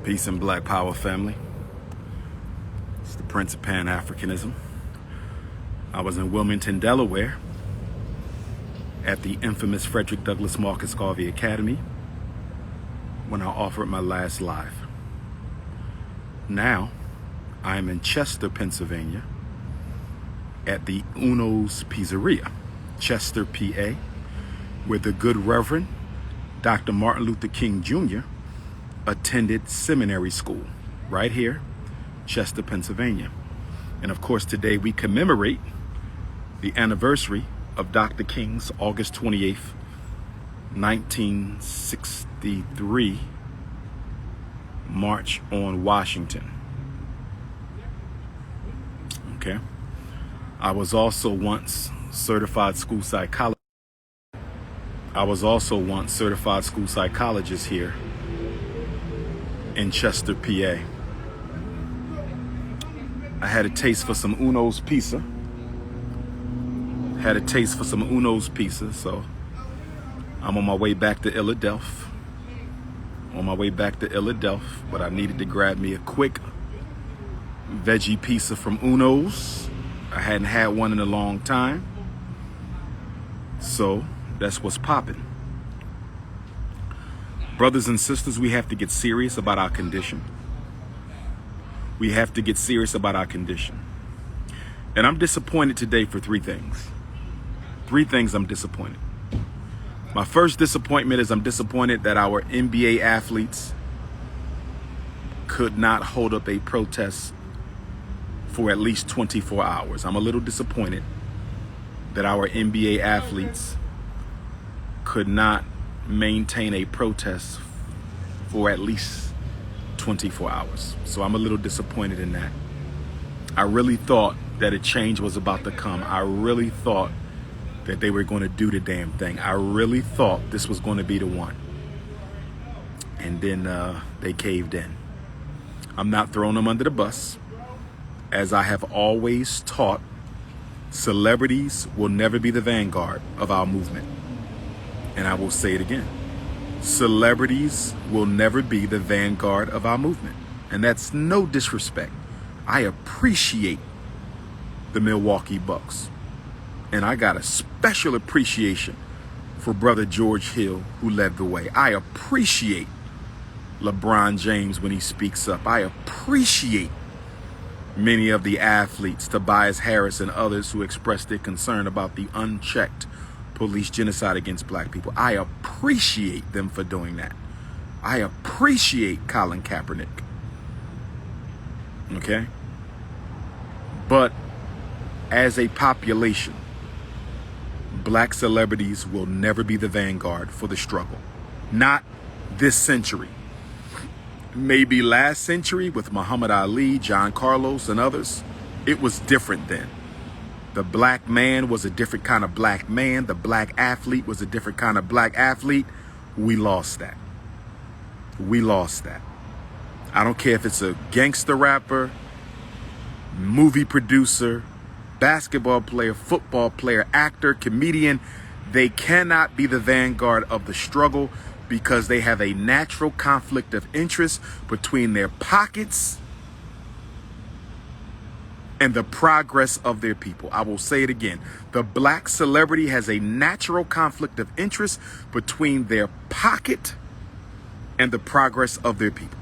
Peace and Black Power, family. It's the Prince of Pan-Africanism. I was in Wilmington, Delaware at the infamous Frederick Douglass Marcus Garvey Academy when I offered my last live. Now, I am in Chester, Pennsylvania at the Uno's Pizzeria, Chester, PA, where the good Reverend Dr. Martin Luther King Jr. attended seminary school, right here, Chester, Pennsylvania. And of course, today we commemorate the anniversary of Dr. King's August 28th, 1963 March on Washington. Okay. I was also once certified school psychologist. Here in Chester, PA. I had a taste for some Uno's pizza. So I'm on my way back to Philadelphia. But I needed to grab me a quick veggie pizza from Uno's. I hadn't had one in a long time. So that's what's popping. Brothers and sisters, we have to get serious about our condition. And I'm disappointed today for three things. I'm disappointed. My first disappointment is I'm disappointed that our NBA athletes could not hold up a protest for at least 24 hours. I'm a little disappointed that our NBA athletes could not maintain a protest for at least 24 hours. So I'm a little disappointed in that. I really thought that a change was about to come. I really thought that they were going to do the damn thing. I really thought this was going to be the one. And then they caved in. I'm not throwing them under the bus. As I have always taught, celebrities will never be the vanguard of our movement. And I will say it again. Celebrities will never be the vanguard of our movement. And that's no disrespect. I appreciate the Milwaukee Bucks. And I got a special appreciation for Brother George Hill, who led the way. I appreciate LeBron James when he speaks up. I appreciate many of the athletes, Tobias Harris and others, who expressed their concern about the unchecked police genocide against black people. I appreciate them for doing that. I appreciate Colin Kaepernick. Okay? But as a population, black celebrities will never be the vanguard for the struggle. Not this century. Maybe last century with Muhammad Ali, John Carlos, and others, it was different then. The black man was a different kind of black man. The black athlete was a different kind of black athlete. We lost that. I don't care if it's a gangster rapper, movie producer, basketball player, football player, actor, comedian. They cannot be the vanguard of the struggle because they have a natural conflict of interest between their pockets and the progress of their people. I will say it again. The black celebrity has a natural conflict of interest between their pocket and the progress of their people.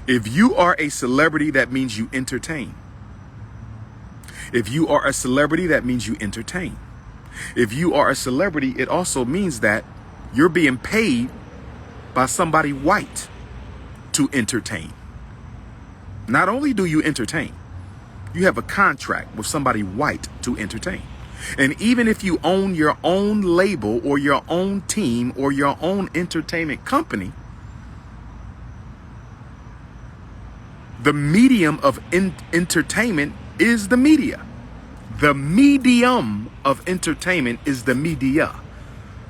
If you are a celebrity, that means you entertain. If you are a celebrity, that means you entertain. If you are a celebrity, it also means that you're being paid by somebody white to entertain. Not only do you entertain, you have a contract with somebody white to entertain. And even if you own your own label or your own team or your own entertainment company, the medium of entertainment is the media. The medium of entertainment is the media.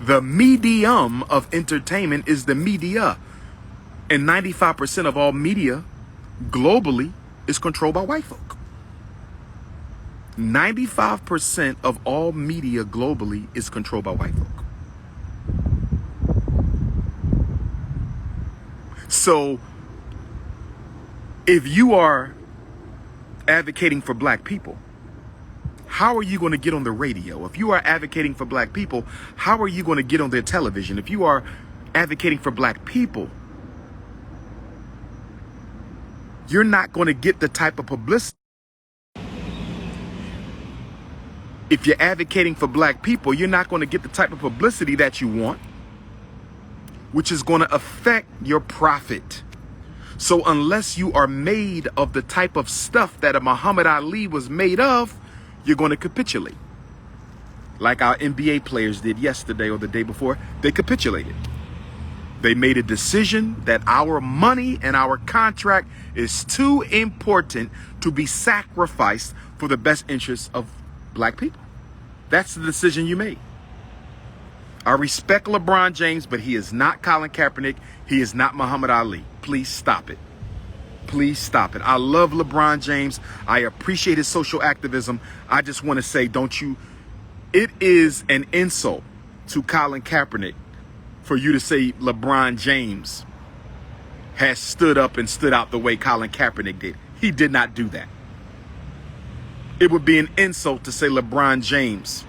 The medium of entertainment is the media. And 95% of all media globally is controlled by white folk. 95% of all media globally is controlled by white folk. So if you are advocating for black people, how are you going to get on the radio? If you are advocating for black people, how are you going to get on their television? If you are advocating for black people, you're not going to get the type of publicity. If you're advocating for black people, you're not going to get the type of publicity that you want, which is going to affect your profit. So unless you are made of the type of stuff that a Muhammad Ali was made of, you're going to capitulate. Like our NBA players did yesterday or the day before, they capitulated. They made a decision that our money and our contract is too important to be sacrificed for the best interests of black people. That's the decision you made. I respect LeBron James, but he is not Colin Kaepernick. He is not Muhammad Ali. Please stop it. Please stop it. I love LeBron James. I appreciate his social activism. I just want to say, it is an insult to Colin Kaepernick for you to say LeBron James has stood up and stood out the way Colin Kaepernick did. He did not do that. It would be an insult to say LeBron James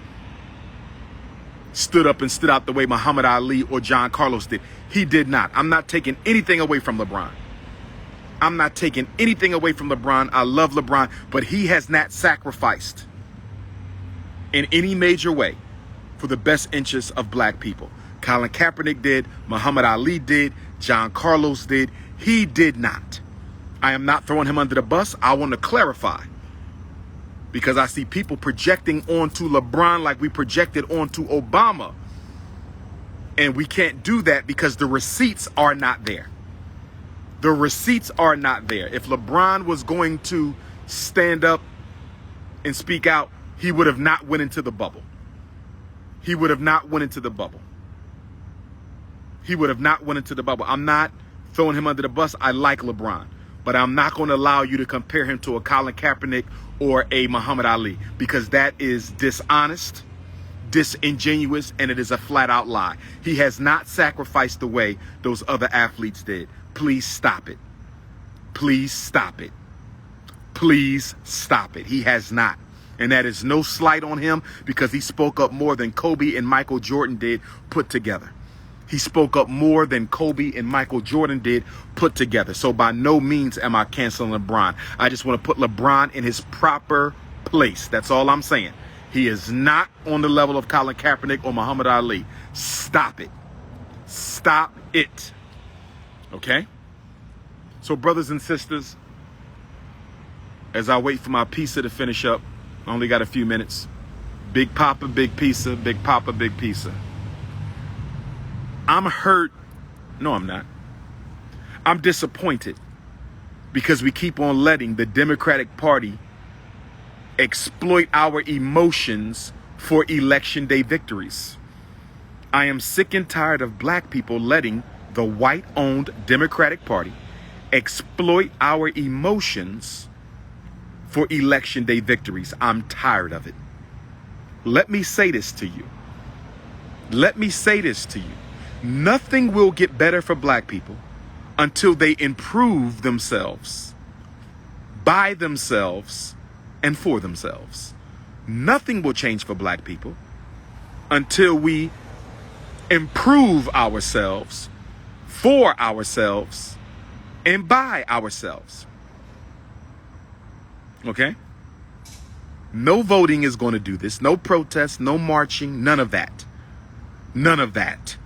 stood up and stood out the way Muhammad Ali or John Carlos did. He did not. I'm not taking anything away from LeBron. I'm not taking anything away from LeBron. I love LeBron, but he has not sacrificed in any major way for the best interests of black people. Colin Kaepernick did, Muhammad Ali did, John Carlos did. He did not. I am not throwing him under the bus. I want to clarify, because I see people projecting onto LeBron like we projected onto Obama. And we can't do that because the receipts are not there. The receipts are not there. If LeBron was going to stand up and speak out, he would have not went into the bubble. He would have not went into the bubble. He would have not went into the bubble. I'm not throwing him under the bus. I like LeBron, but I'm not going to allow you to compare him to a Colin Kaepernick or a Muhammad Ali, because that is dishonest, disingenuous, and it is a flat out lie. He has not sacrificed the way those other athletes did. Please stop it. Please stop it. Please stop it. He has not. And that is no slight on him, because he spoke up more than Kobe and Michael Jordan did put together. He spoke up more than Kobe and Michael Jordan did put together. So by no means am I canceling LeBron. I just want to put LeBron in his proper place. That's all I'm saying. He is not on the level of Colin Kaepernick or Muhammad Ali. Stop it. Stop it. Okay? So brothers and sisters, as I wait for my pizza to finish up, I only got a few minutes. Big Papa, big pizza, big Papa, big pizza. I'm hurt. No, I'm not. I'm disappointed because we keep on letting the Democratic Party exploit our emotions for election day victories. I am sick and tired of black people letting the white-owned Democratic Party exploit our emotions for election day victories. I'm tired of it. Let me say this to you. Let me say this to you. Nothing will get better for black people until they improve themselves, by themselves, and for themselves. Nothing will change for black people until we improve ourselves, for ourselves, and by ourselves. Okay? No voting is going to do this. No protests, no marching, none of that. None of that.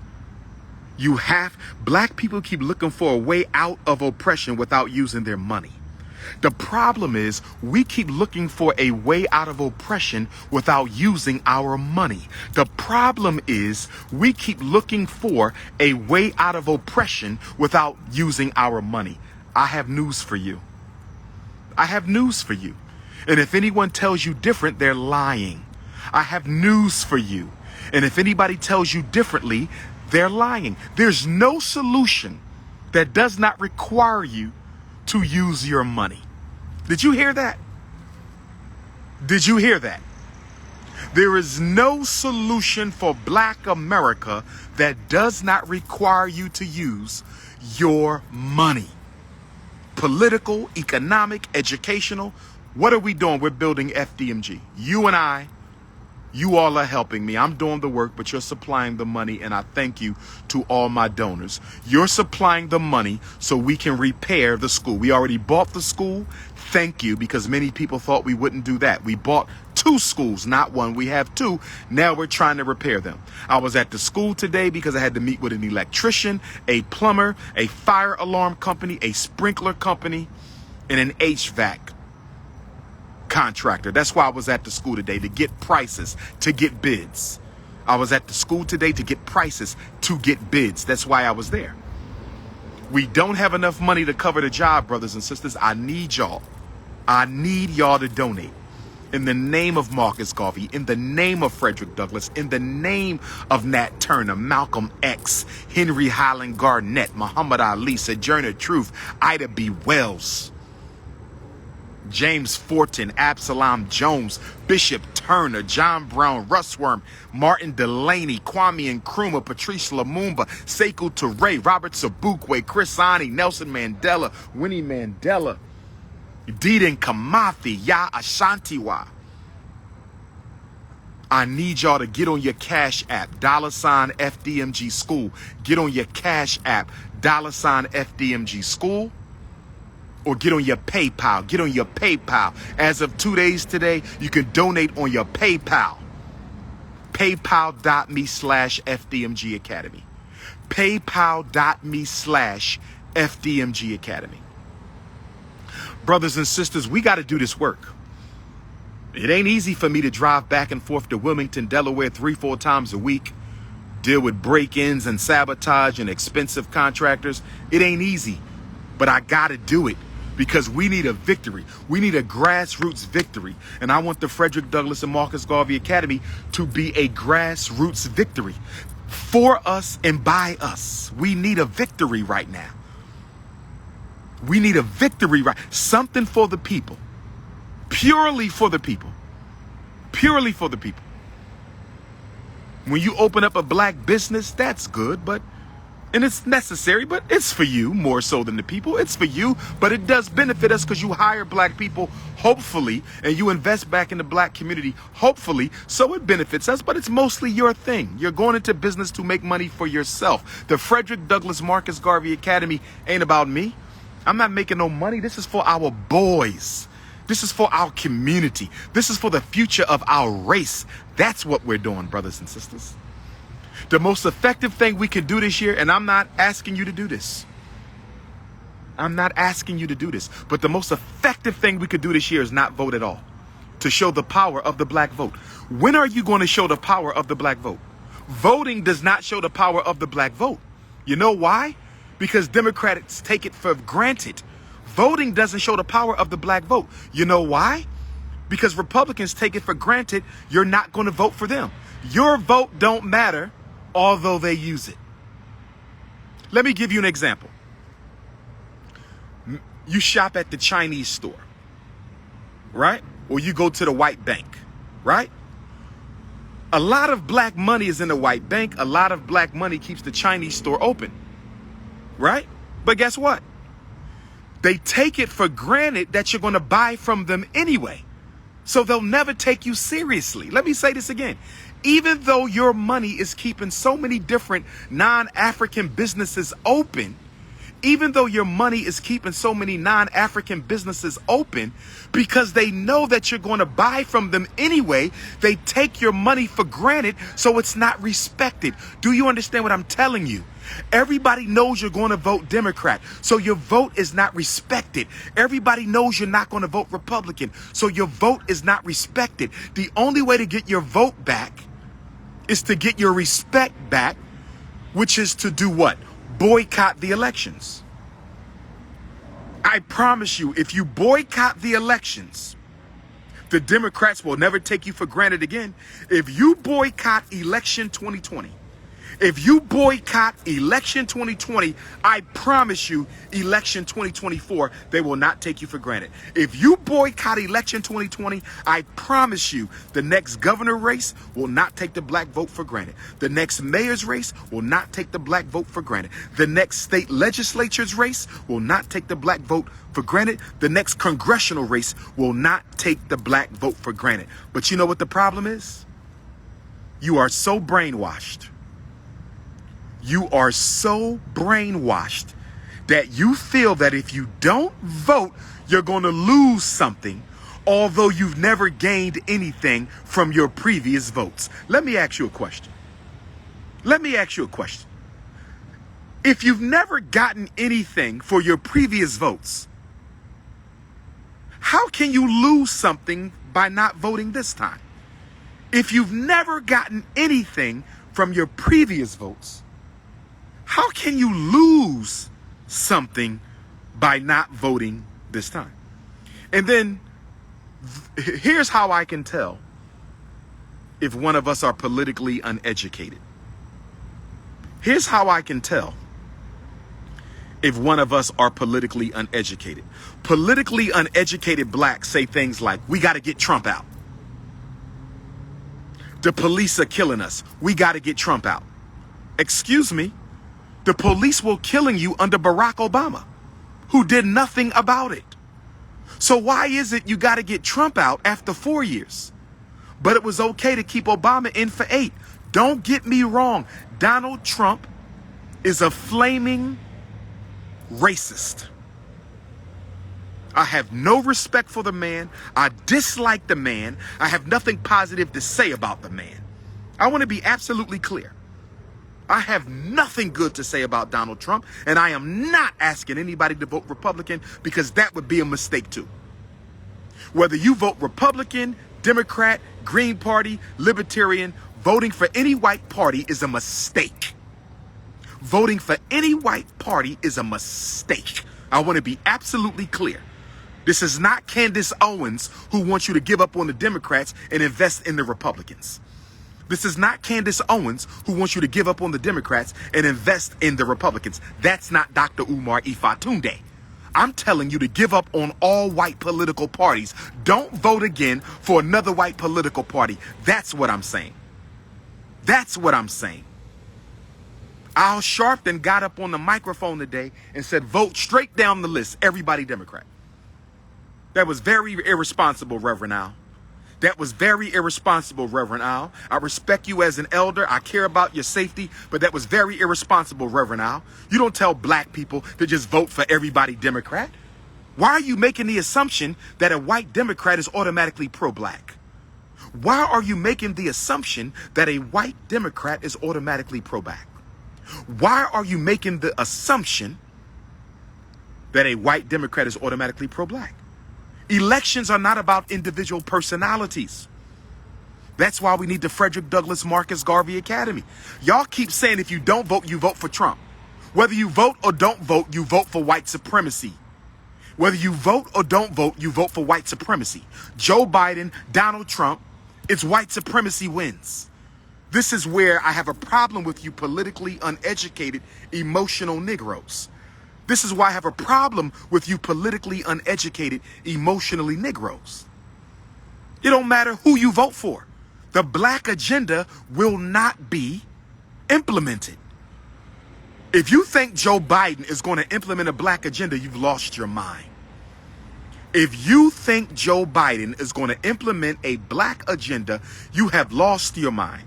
Black people keep looking for a way out of oppression without using their money. The problem is we keep looking for a way out of oppression without using our money. The problem is we keep looking for a way out of oppression without using our money. I have news for you. I have news for you. And if anyone tells you different, they're lying. I have news for you. And if anybody tells you differently, they're lying. There's no solution that does not require you to use your money. Did you hear that? Did you hear that? There is no solution for Black America that does not require you to use your money. Political, economic, educational. What are we doing? We're building FDMG. You and I, you all are helping me. I'm doing the work, but you're supplying the money, and I thank you to all my donors. You're supplying the money so we can repair the school. We already bought the school. Thank you, because many people thought we wouldn't do that. We bought 2 schools, not 1. We have 2. Now we're trying to repair them. I was at the school today because I had to meet with an electrician, a plumber, a fire alarm company, a sprinkler company, and an HVAC contractor. That's why I was at the school today, to get prices, to get bids. I was at the school today to get prices, to get bids. That's why I was there. We don't have enough money to cover the job, brothers and sisters. I need y'all. I need y'all to donate. In the name of Marcus Garvey, in the name of Frederick Douglass, in the name of Nat Turner, Malcolm X, Henry Highland Garnett, Muhammad Ali, Sojourner Truth, Ida B. Wells, James Fortin, Absalom Jones, Bishop Turner, John Brown, Russ Worm, Martin Delaney, Kwame Nkrumah, Patrice Lumumba, Sekou Touré, Robert Sobukwe, Chris Ani, Nelson Mandela, Winnie Mandela, Dedan Kamathi, Ya Ashantiwa. I need y'all to get on your Cash App, $ FDMG School. Get on your Cash App, $ FDMG School. Or get on your PayPal. Get on your PayPal. As of 2 days today, you can donate on your PayPal. PayPal.me/FDMG Academy. PayPal.me/FDMG Academy. Brothers and sisters, we got to do this work. It ain't easy for me to drive back and forth to Wilmington, Delaware 3-4 times a week, deal with break-ins and sabotage and expensive contractors. It ain't easy, but I got to do it because we need a victory. We need a grassroots victory. And I want the Frederick Douglass and Marcus Garvey Academy to be a grassroots victory for us and by us. We need a victory right now. We need a victory, right? Something for the people. Purely for the people. Purely for the people. When you open up a Black business, that's good, and it's necessary, but it's for you more so than the people. It's for you, but it does benefit us because you hire Black people, hopefully, and you invest back in the Black community, hopefully, so it benefits us, but it's mostly your thing. You're going into business to make money for yourself. The Frederick Douglass Marcus Garvey Academy ain't about me. I'm not making no money. This is for our boys. This is for our community. This is for the future of our race. That's what we're doing, brothers and sisters. The most effective thing we can do this year, and I'm not asking you to do this. I'm not asking you to do this. But the most effective thing we could do this year is not vote at all. To show the power of the Black vote. When are you going to show the power of the Black vote? Voting does not show the power of the Black vote. You know why? Because Democrats take it for granted. Voting doesn't show the power of the Black vote. You know why? Because Republicans take it for granted you're not going to vote for them. Your vote don't matter, although they use it. Let me give you an example. You shop at the Chinese store, right? Or you go to the white bank, right? A lot of Black money is in the white bank. A lot of Black money keeps the Chinese store open. Right? But guess what? They take it for granted that you're going to buy from them anyway. So they'll never take you seriously. Let me say this again. Even though your money is keeping so many different non-African businesses open, even though your money is keeping so many non-African businesses open, because they know that you're going to buy from them anyway, they take your money for granted, so it's not respected. Do you understand what I'm telling you? Everybody knows you're going to vote Democrat, so your vote is not respected. Everybody knows you're not going to vote Republican, so your vote is not respected. The only way to get your vote back is to get your respect back, which is to do what? Boycott the elections. I promise you, if you boycott the elections, the Democrats will never take you for granted again. If you boycott election 2020, If you boycott election 2020, I promise you, election 2024, they will not take you for granted. If you boycott election 2020, I promise you, the next governor race will not take the black vote for granted. The next mayor's race will not take the black vote for granted. The next state legislature's race will not take the black vote for granted. The next congressional race will not take the black vote for granted. But you know what the problem is? You are so brainwashed. You are so brainwashed that you feel that if you don't vote, you're going to lose something, although you've never gained anything from your previous votes. Let me ask you a question. If you've never gotten anything for your previous votes, how can you lose something by not voting this time? If you've never gotten anything from your previous votes, how can you lose something by not voting this time? And then here's how I can tell if one of us are politically uneducated. Here's how I can tell if one of us are politically uneducated. Politically uneducated blacks say things like, we got to get Trump out. The police are killing us. We got to get Trump out. Excuse me. The police were killing you under Barack Obama, who did nothing about it. So why is it you got to get Trump out after 4 years? But it was okay to keep Obama in for 8. Don't get me wrong. Donald Trump is a flaming racist. I have no respect for the man. I dislike the man. I have nothing positive to say about the man. I want to be absolutely clear. I have nothing good to say about Donald Trump, and I am not asking anybody to vote Republican because that would be a mistake too. Whether you vote Republican, Democrat, Green Party, Libertarian, voting for any white party is a mistake. Voting for any white party is a mistake. I want to be absolutely clear. This is not Candace Owens who wants you to give up on the Democrats and invest in the Republicans. This is not Candace Owens who wants you to give up on the Democrats and invest in the Republicans. That's not Dr. Umar Ifatunde. I'm telling you to give up on all white political parties. Don't vote again for another white political party. That's what I'm saying. That's what I'm saying. Al Sharpton got up on the microphone today and said, vote straight down the list, everybody Democrat. That was very irresponsible, Reverend Al. That was very irresponsible, Reverend Al. I respect you as an elder. I care about your safety, but that was very irresponsible, Reverend Al. You don't tell black people to just vote for everybody Democrat. Why are you making the assumption that a white Democrat is automatically pro-black? Why are you making the assumption that a white Democrat is automatically pro-black? Why are you making the assumption that a white Democrat is automatically pro-black? Elections are not about individual personalities. That's why we need the Frederick Douglass Marcus Garvey Academy. Y'all keep saying if you don't vote, you vote for Trump. Whether you vote or don't vote, you vote for white supremacy. Whether you vote or don't vote, you vote for white supremacy. Joe Biden, Donald Trump, it's white supremacy wins. This is where I have a problem with you politically uneducated, emotional Negroes. This is why I have a problem with you politically uneducated, emotionally Negroes. It don't matter who you vote for. The black agenda will not be implemented. If you think Joe Biden is going to implement a black agenda, you've lost your mind. If you think Joe Biden is going to implement a black agenda, you have lost your mind.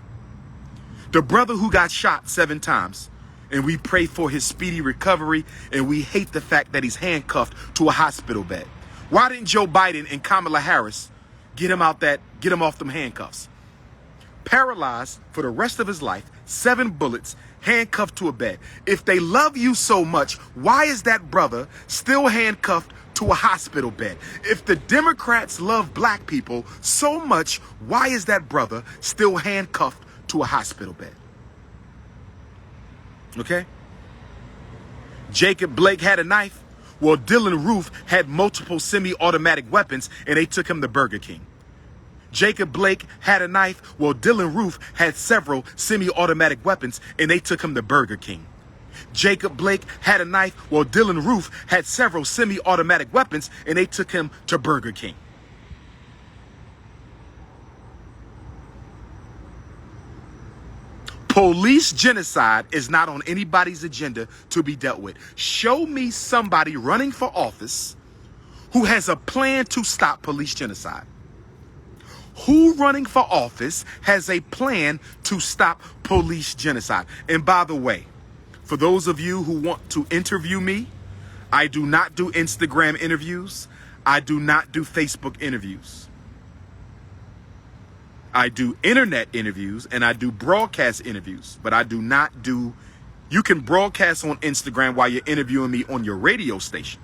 The brother who got shot 7 times, and we pray for his speedy recovery, and we hate the fact that he's handcuffed to a hospital bed. Why didn't Joe Biden and Kamala Harris get him off them handcuffs? Paralyzed for the rest of his life, 7 bullets, handcuffed to a bed. If they love you so much, why is that brother still handcuffed to a hospital bed? If the Democrats love black people so much, why is that brother still handcuffed to a hospital bed? Okay? Jacob Blake had a knife. Well, Dylan Roof had multiple semi-automatic weapons, and they took him to Burger King. Jacob Blake had a knife. Well, Dylan Roof had several semi-automatic weapons, and they took him to Burger King. Jacob Blake had a knife. Well, Dylan Roof had several semi-automatic weapons, and they took him to Burger King. Police genocide is not on anybody's agenda to be dealt with. Show me somebody running for office who has a plan to stop police genocide. Who running for office has a plan to stop police genocide? And by the way, for those of you who want to interview me, I do not do Instagram interviews. I do not do Facebook interviews. I do internet interviews and I do broadcast interviews, but I do not do, you can broadcast on Instagram while you're interviewing me on your radio station.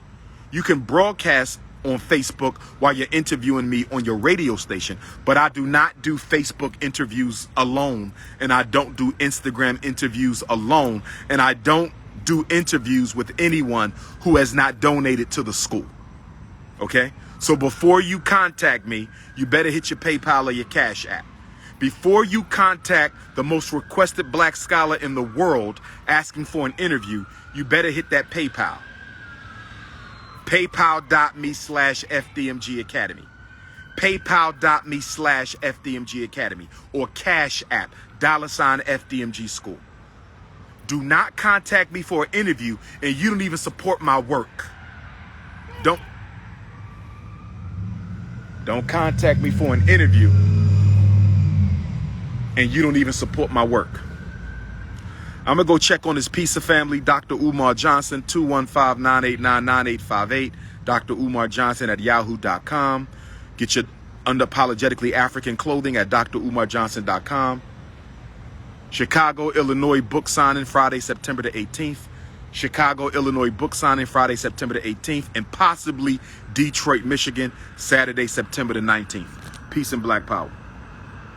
You can broadcast on Facebook while you're interviewing me on your radio station, but I do not do Facebook interviews alone, and I don't do Instagram interviews alone, and I don't do interviews with anyone who has not donated to the school. Okay? So before you contact me, you better hit your PayPal or your Cash App. Before you contact the most requested black scholar in the world asking for an interview, you better hit that PayPal. PayPal.me/FDMG Academy. PayPal.me/FDMG Academy. Or Cash App, $FDMG School. Do not contact me for an interview and you don't even support my work. Don't contact me for an interview and you don't even support my work. I'm going to go check on this piece of family, Dr. Umar Johnson, 215-989-9858, DrUmarJohnson at yahoo.com. Get your unapologetically African clothing at DrUmarJohnson.com. Chicago, Illinois book signing Friday, September the 18th. Chicago, Illinois book signing Friday, September the 18th. And possibly Detroit, Michigan, Saturday, September the 19th. Peace and black power.